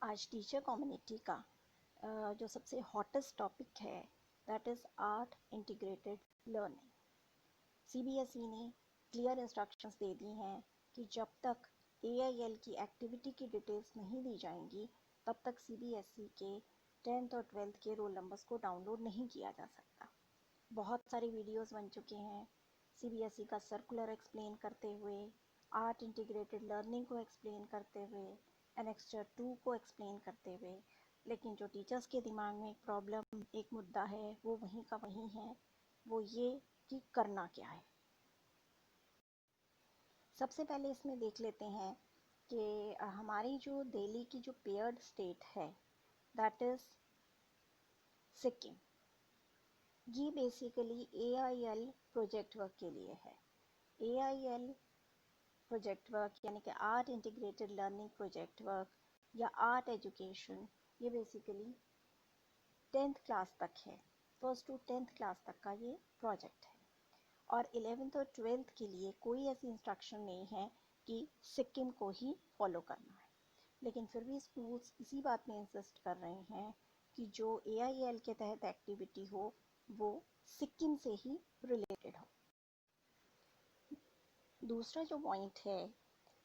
आज teacher community का जो सबसे हॉटेस्ट टॉपिक है that is art integrated learning. CBSE ने क्लियर इंस्ट्रक्शंस दे दी हैं कि जब तक एआईएल की एक्टिविटी की डिटेल्स नहीं दी जाएंगी तब तक सीबीएसई के 10th और 12th के रोल नंबर्स को डाउनलोड नहीं किया जा सकता। बहुत सारे वीडियोस बन चुके हैं सीबीएसई का सर्कुलर एक्सप्लेन करते हुए, आर्ट इंटीग्रेटेड लर्निंग को एक्सप्लेन करते हुए, एनेक्स्चर 2 को एक्सप्लेन करते हुए, लेकिन जो टीचर्स के दिमाग में एक प्रॉब्लम, एक मुद्दा है वो वहीं का वहीं है, वो ये कि करना क्या है। सबसे पहले इसमें देख लेते हैं कि हमारी जो दिल्ली की जो पेयर्ड स्टेट है दैट इज़ सिक्किम। ये बेसिकली एआईएल प्रोजेक्ट वर्क के लिए है। एआईएल प्रोजेक्ट वर्क यानी कि art integrated learning project work या आर्ट एजुकेशन, ये बेसिकली 10th क्लास तक है। फर्स्ट टू 10th क्लास तक का ये प्रोजेक्ट है और 11th और 12th के लिए कोई ऐसी इंस्ट्रक्शन नहीं है कि सिक्किम को ही फॉलो करना है। लेकिन फिर भी स्कूल्स इसी बात में इंसिस्ट कर रहे हैं कि जो एआईएल के तहत एक्टिविटी हो वो सिक्किम से ही रिलेटेड हो। दूसरा जो पॉइंट है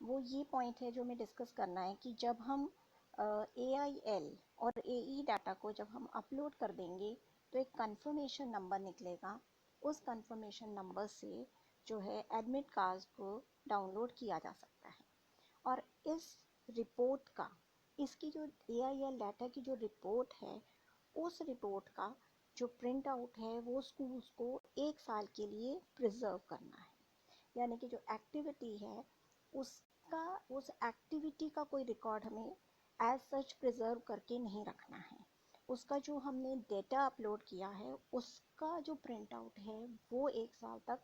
वो ये पॉइंट है जो हमें डिस्कस करना है कि जब हम AIL और AE डाटा को जब हम अपलोड कर देंगे तो एक कंफर्मेशन नंबर निकलेगा। उस कंफर्मेशन नंबर से जो है एडमिट कार्ड को डाउनलोड किया जा सकता है और इस रिपोर्ट का, इसकी जो AIL डाटा की जो रिपोर्ट है उस रिपोर्ट का जो प्रिंट आउट है वो स्कूल्स को 1 साल के लिए प्रिजर्व करना है। यानी कि जो एक्टिविटी है उसका, उस एक्टिविटी का कोई रिकॉर्ड हमें एज सच प्रिजर्व करके नहीं रखना है। उसका जो हमने डेटा अपलोड किया है उसका जो प्रिंट आउट है वो 1 साल तक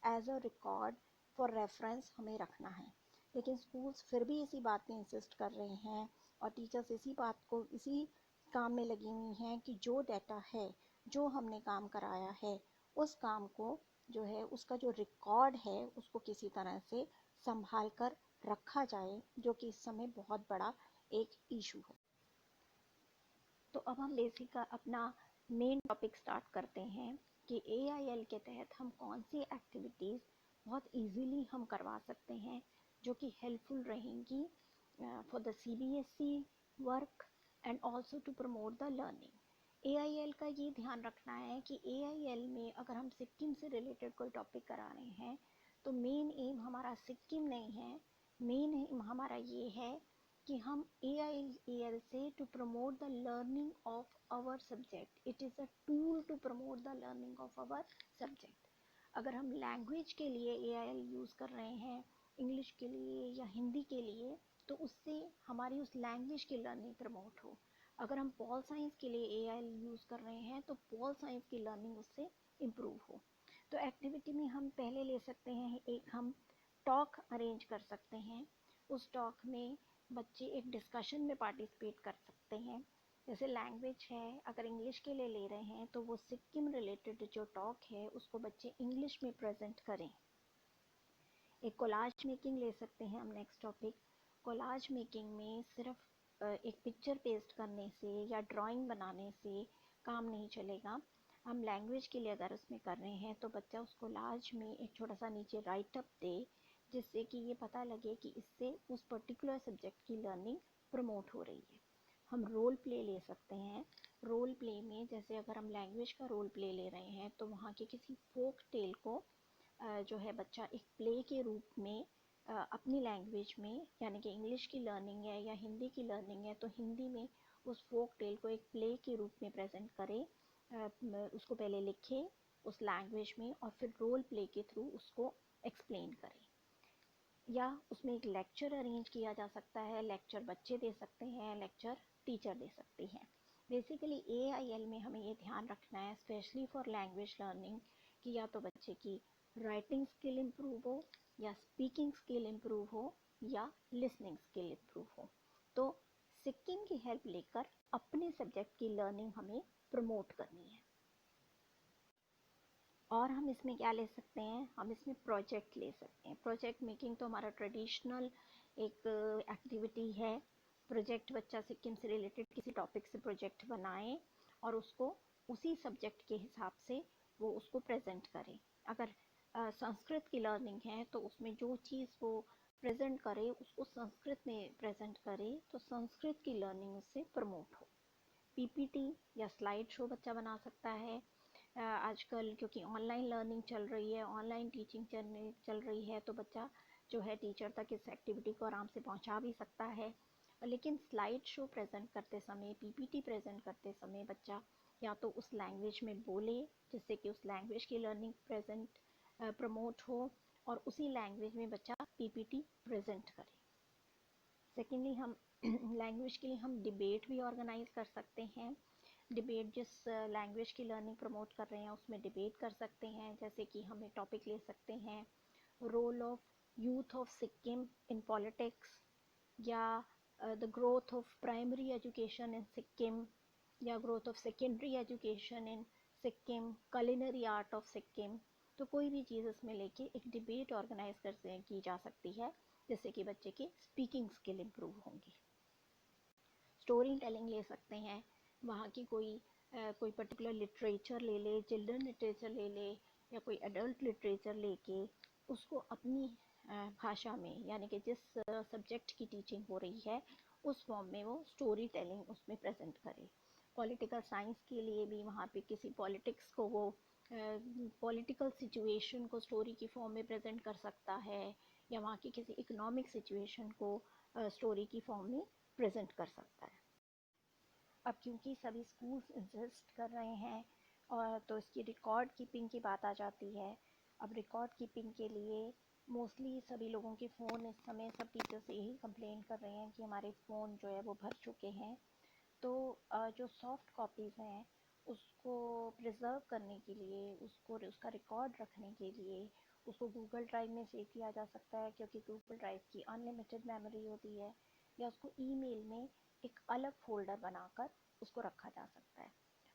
as a record for reference हमें रखना है। लेकिन स्कूल्स फिर भी इसी बात पे इंसिस्ट कर रहे हैं और टीचर्स इसी बात को, इसी काम में लगी हुई हैं कि जो डेटा है, जो हमने काम कराया है उस काम को जो है, उसका जो रिकॉर्ड है उसको किसी तरह से संभाल कर रखा जाए, जो कि इस समय बहुत बड़ा एक इशू है। तो अब हम बेसिक अपना मेन टॉपिक स्टार्ट करते हैं कि AIL के तहत हम कौन सी एक्टिविटीज़ बहुत इजीली हम करवा सकते हैं जो कि हेल्पफुल रहेंगी for the CBSE work and also to promote the learning. AIL का ये ध्यान रखना है कि AIL में अगर हम सिक्किम से रिलेटेड कोई टॉपिक करा रहे हैं तो मेन एम हमारा सिक्किम नहीं है। मेन एम हमारा ये है कि हम AIL से to promote the learning of our subject. It is a tool to promote the learning of our subject. अगर हम लैंग्वेज के लिए AIL यूज़ कर रहे हैं, इंग्लिश के लिए या हिंदी के लिए, तो उससे हमारी उस लैंग्वेज की लर्निंग प्रमोट हो। अगर हम पॉल साइंस के लिए AIL यूज़ कर रहे हैं तो पॉल साइंस की लर्निंग उससे इम्प्रूव हो। तो एक्टिविटी में हम पहले ले सकते हैं, एक हम टॉक अरेंज कर सकते हैं। उस टॉक में बच्चे एक डिस्कशन में पार्टिसिपेट कर सकते हैं। जैसे लैंग्वेज है, अगर इंग्लिश के लिए ले रहे हैं तो वो सिक्किम रिलेटेड जो टॉक है उसको बच्चे इंग्लिश में प्रेजेंट करें। एक कोलाज मेकिंग ले सकते हैं हम नेक्स्ट टॉपिक। कोलाज मेकिंग में सिर्फ एक पिक्चर पेस्ट करने से या ड्राइंग बनाने से काम नहीं चलेगा। हम लैंग्वेज के लिए अगर उसमें कर रहे हैं तो बच्चा उस कोलाज में एक छोटा सा नीचे राइट अप दे, जिससे कि ये पता लगे कि इससे उस पर्टिकुलर सब्जेक्ट की लर्निंग प्रमोट हो रही है। हम रोल प्ले ले सकते हैं। रोल प्ले में जैसे अगर हम लैंग्वेज का रोल प्ले ले रहे हैं तो वहाँ के किसी फोक टेल को जो है बच्चा एक प्ले के रूप में अपनी लैंग्वेज में, यानी कि इंग्लिश की लर्निंग है या हिंदी की लर्निंग है तो हिंदी में उस फोक टेल को एक प्ले के रूप में प्रेजेंट करे। उसको पहले लिखे उस लैंग्वेज में और फिर रोल प्ले के थ्रू उसको एक्सप्लेन करें। या उसमें एक लेक्चर अरेंज किया जा सकता है। लेक्चर बच्चे दे सकते हैं, लेक्चर टीचर दे सकती हैं। बेसिकली AIL में हमें ये ध्यान रखना है, स्पेशली फॉर लैंग्वेज लर्निंग, कि या तो बच्चे की राइटिंग स्किल इम्प्रूव हो या स्पीकिंग स्किल इम्प्रूव हो या लिसनिंग स्किल इम्प्रूव हो। तो सिक्किम की हेल्प लेकर अपने सब्जेक्ट की लर्निंग हमें प्रमोट करनी है। और हम इसमें क्या ले सकते हैं, हम इसमें प्रोजेक्ट ले सकते हैं। प्रोजेक्ट मेकिंग तो हमारा ट्रेडिशनल एक एक्टिविटी है प्रोजेक्ट बच्चा सिक्किम से रिलेटेड किसी टॉपिक से प्रोजेक्ट बनाए और उसको उसी सब्जेक्ट के हिसाब से वो उसको प्रेजेंट करे। अगर संस्कृत की लर्निंग है तो उसमें जो चीज़ वो प्रेजेंट करे उसको संस्कृत में प्रेजेंट करे तो संस्कृत की लर्निंग उससे प्रमोट हो। पीपीटी या स्लाइड शो बच्चा बना सकता है। आजकल क्योंकि ऑनलाइन लर्निंग चल रही है, ऑनलाइन टीचिंग चल रही है, तो बच्चा जो है टीचर तक इस एक्टिविटी को आराम से पहुंचा भी सकता है। लेकिन स्लाइड शो प्रेजेंट करते समय, पीपीटी प्रेजेंट करते समय बच्चा या तो उस लैंग्वेज में बोले जिससे कि उस लैंग्वेज की लर्निंग प्रमोट हो और उसी लैंग्वेज में बच्चा पीपीटी प्रेजेंट करे। सेकेंडली हम लैंग्वेज के लिए हम डिबेट भी ऑर्गेनाइज कर सकते हैं। डिबेट जिस लैंग्वेज की लर्निंग प्रमोट कर रहे हैं उसमें डिबेट कर सकते हैं। जैसे कि हम एक टॉपिक ले सकते हैं, role of youth of Sikkim in politics, या the growth of primary education in Sikkim, या growth of secondary education in Sikkim, culinary art of Sikkim. तो कोई भी चीज़ इसमें लेके एक डिबेट ऑर्गेनाइज कर की जा सकती है जिससे कि बच्चे की स्पीकिंग स्किल इम्प्रूव होंगी। स्टोरी टेलिंग ले सकते हैं, वहाँ की कोई पर्टिकुलर लिटरेचर ले ले, चिल्ड्रन लिटरेचर ले ले या कोई एडल्ट लिटरेचर लेके उसको अपनी भाषा में, यानी कि जिस सब्जेक्ट की टीचिंग हो रही है उस फॉर्म में वो स्टोरी टेलिंग उसमें प्रेजेंट करे। पॉलिटिकल साइंस के लिए भी वहाँ पे किसी पॉलिटिक्स को वो पॉलिटिकल सिचुएशन को स्टोरी की फॉर्म में प्रेजेंट कर सकता है, या वहाँ की किसी इकोनॉमिक सिचुएशन को स्टोरी की फॉर्म में प्रेजेंट कर सकता है। अब क्योंकि सभी स्कूल्स इंसिस्ट कर रहे हैं और तो इसकी रिकॉर्ड कीपिंग की बात आ जाती है। अब रिकॉर्ड कीपिंग के लिए मोस्टली सभी लोगों के फ़ोन इस समय, सब टीचर्स यही कंप्लेन कर रहे हैं कि हमारे फ़ोन जो है वो भर चुके हैं। तो जो सॉफ्ट कॉपीज़ हैं उसको प्रिजर्व करने के लिए, उसका रिकॉर्ड रखने के लिए उसको गूगल ड्राइव में सेव किया जा सकता है, क्योंकि गूगल ड्राइव की अनलिमिटेड मेमोरी होती है। या उसको ईमेल में एक अलग फ़ोल्डर बनाकर उसको रखा जा सकता है।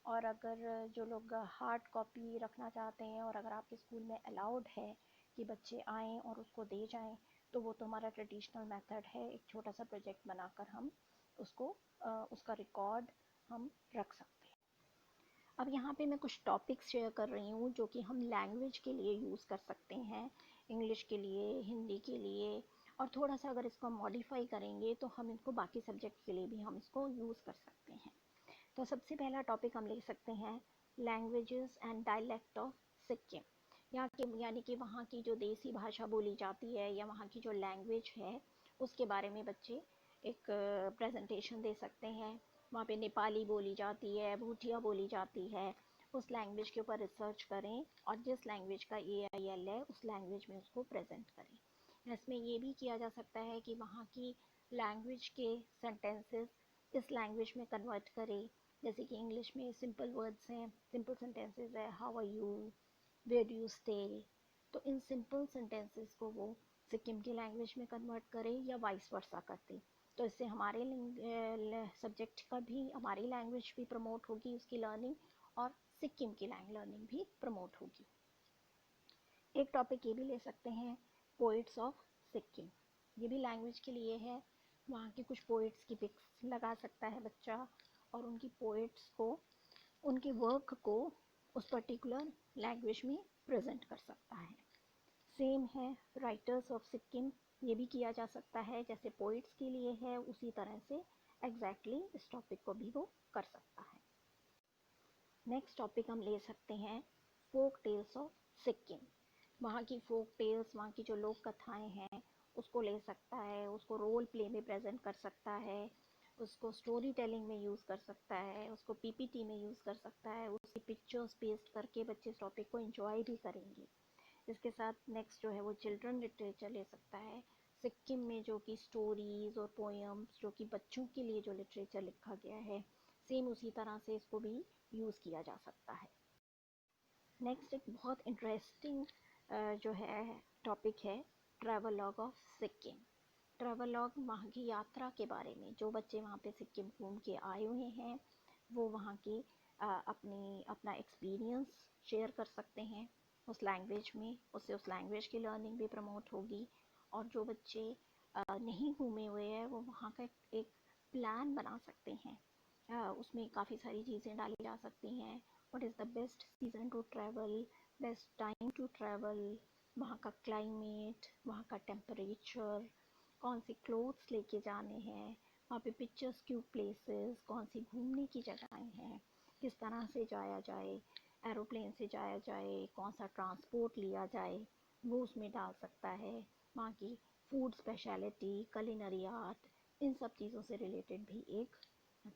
और अगर जो लोग हार्ड कॉपी रखना चाहते हैं और अगर आपके स्कूल में अलाउड है कि बच्चे आएँ और उसको दे जाएँ, तो वो तो हमारा ट्रेडिशनल मेथड है। एक छोटा सा प्रोजेक्ट बनाकर हम उसका रिकॉर्ड हम रख सकते हैं। अब यहाँ पे मैं कुछ टॉपिक्स शेयर कर रही हूँ जो कि हम लैंग्वेज के लिए यूज़ कर सकते हैं, इंग्लिश के लिए, हिंदी के लिए, और थोड़ा सा अगर इसको मॉडिफाई करेंगे तो हम इसको बाकी सब्जेक्ट के लिए भी हम इसको यूज़ कर सकते हैं। तो सबसे पहला टॉपिक हम ले सकते हैं, languages and dialect of Sikkim. यहाँ के यानी कि वहाँ की जो देसी भाषा बोली जाती है या वहाँ की जो लैंग्वेज है उसके बारे में बच्चे एक प्रेजेंटेशन दे सकते हैं। वहाँ पे नेपाली बोली जाती है, भूटिया बोली जाती है, उस लैंग्वेज के ऊपर रिसर्च करें और जिस लैंग्वेज का AIL है उस लैंग्वेज में उसको प्रेजेंट करें। इसमें ये भी किया जा सकता है कि वहाँ की लैंग्वेज के सेंटेंसेस इस लैंग्वेज में कन्वर्ट करें। जैसे कि इंग्लिश में सिंपल वर्ड्स हैं, सिंपल सेंटेंसेस है, how are you, where do you stay. तो इन सिंपल सेंटेंसेस को वो सिक्किम की लैंग्वेज में कन्वर्ट करें या वाइस वर्सा करते। तो इससे हमारे सब्जेक्ट का भी, हमारी लैंग्वेज भी प्रमोट होगी, उसकी लर्निंग, और सिक्किम की लर्निंग भी प्रमोट होगी। एक टॉपिक ये भी ले सकते हैं, पोइट्स ऑफ सिक्किम। ये भी लैंग्वेज के लिए है। वहाँ के कुछ पोइट्स की पिक्स लगा सकता है बच्चा और उनकी पोइट्स को, उनके वर्क को उस पर्टिकुलर लैंग्वेज में प्रेजेंट कर सकता है। सेम है राइटर्स ऑफ सिक्किम, ये भी किया जा सकता है जैसे पोइट्स के लिए है, उसी तरह से एग्जैक्टली इस टॉपिक को भी वो कर सकता है। नेक्स्ट टॉपिक हम ले सकते हैं, फोक टेल्स ऑफ सिक्किम। वहाँ की फोक टेल्स, वहाँ की जो लोक कथाएँ हैं उसको ले सकता है, उसको रोल प्ले में प्रेजेंट कर सकता है, उसको स्टोरी टेलिंग में यूज़ कर सकता है, उसको PPT में यूज़ कर सकता है। उसकी पिक्चर्स पेस्ट करके बच्चे इस टॉपिक को एंजॉय भी करेंगे। इसके साथ नेक्स्ट जो है वो चिल्ड्रन लिटरेचर ले सकता है। सिक्किम में जो कि स्टोरीज़ और पोएम्स जो कि बच्चों के लिए जो लिटरेचर लिखा गया है, सेम उसी तरह से इसको भी यूज़ किया जा सकता है। नेक्स्ट एक बहुत इंटरेस्टिंग जो है टॉपिक है, ट्रैवलॉग ऑफ सिक्किम। ट्रैवलॉग वहाँ की यात्रा के बारे में, जो बच्चे वहाँ पे सिक्किम घूम के आए हुए हैं वो वहाँ की अपना एक्सपीरियंस शेयर कर सकते हैं उस लैंग्वेज में। उससे उस लैंग्वेज की लर्निंग भी प्रमोट होगी। और जो बच्चे नहीं घूमे हुए हैं वो वहाँ का एक प्लान बना सकते हैं। उसमें काफ़ी सारी चीज़ें डाली जा सकती हैं। What is the best season to travel, best time to travel, वहाँ का क्लाइमेट, वहाँ का टेम्परेचर, कौन सी क्लोथ्स लेके जाने हैं, वहाँ पे पिक्चर्स क्यों प्लेसेस, कौन सी घूमने की जगहें हैं, किस तरह से जाया जाए, एरोप्लेन से जाया जाए, कौन सा ट्रांसपोर्ट लिया जाए, वो उसमें डाल सकता है। वहाँ की फूड स्पेशलिटी, कलिनरी आर्ट, इन सब चीज़ों से रिलेटेड भी एक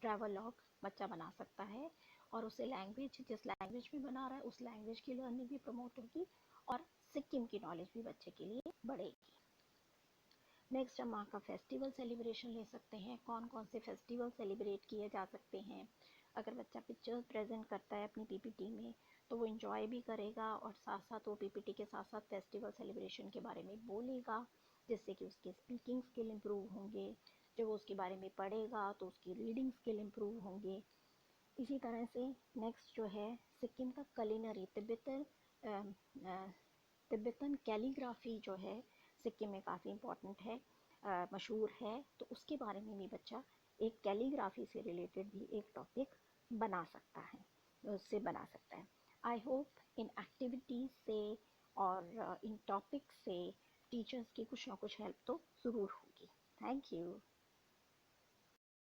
ट्रैवल लॉग बच्चा बना सकता है। और उसे लैंग्वेज, जिस लैंग्वेज में बना रहा है उस लैंग्वेज की लर्निंग भी प्रमोट होगी और सिक्किम की नॉलेज भी बच्चे के लिए बढ़ेगी। नेक्स्ट हम वहाँ का फेस्टिवल सेलिब्रेशन ले सकते हैं। कौन कौन से फेस्टिवल सेलिब्रेट किए जा सकते हैं। अगर बच्चा पिक्चर्स प्रेजेंट करता है अपनी पीपीटी में तो वो इन्जॉय भी करेगा और साथ साथ वो पीपीटी के साथ साथ फेस्टिवल सेलिब्रेशन के बारे में बोलेगा, जिससे कि उसके स्पीकिंग स्किल इम्प्रूव होंगे। जब वो उसके बारे में पढ़ेगा तो उसकी रीडिंग स्किल इम्प्रूव होंगे। इसी तरह से नेक्स्ट जो है सिक्किम का कलिनरी, तिब्बतन कैलीग्राफी जो है सिक्किम में काफ़ी इम्पोर्टेंट है, मशहूर है। तो उसके बारे में भी बच्चा एक कैलीग्राफी से रिलेटेड भी एक टॉपिक बना सकता है, उससे बना सकता है। आई होप इन एक्टिविटीज़ से और इन टॉपिक्स से टीचर्स की कुछ ना कुछ हेल्प तो ज़रूर होगी। Thank you.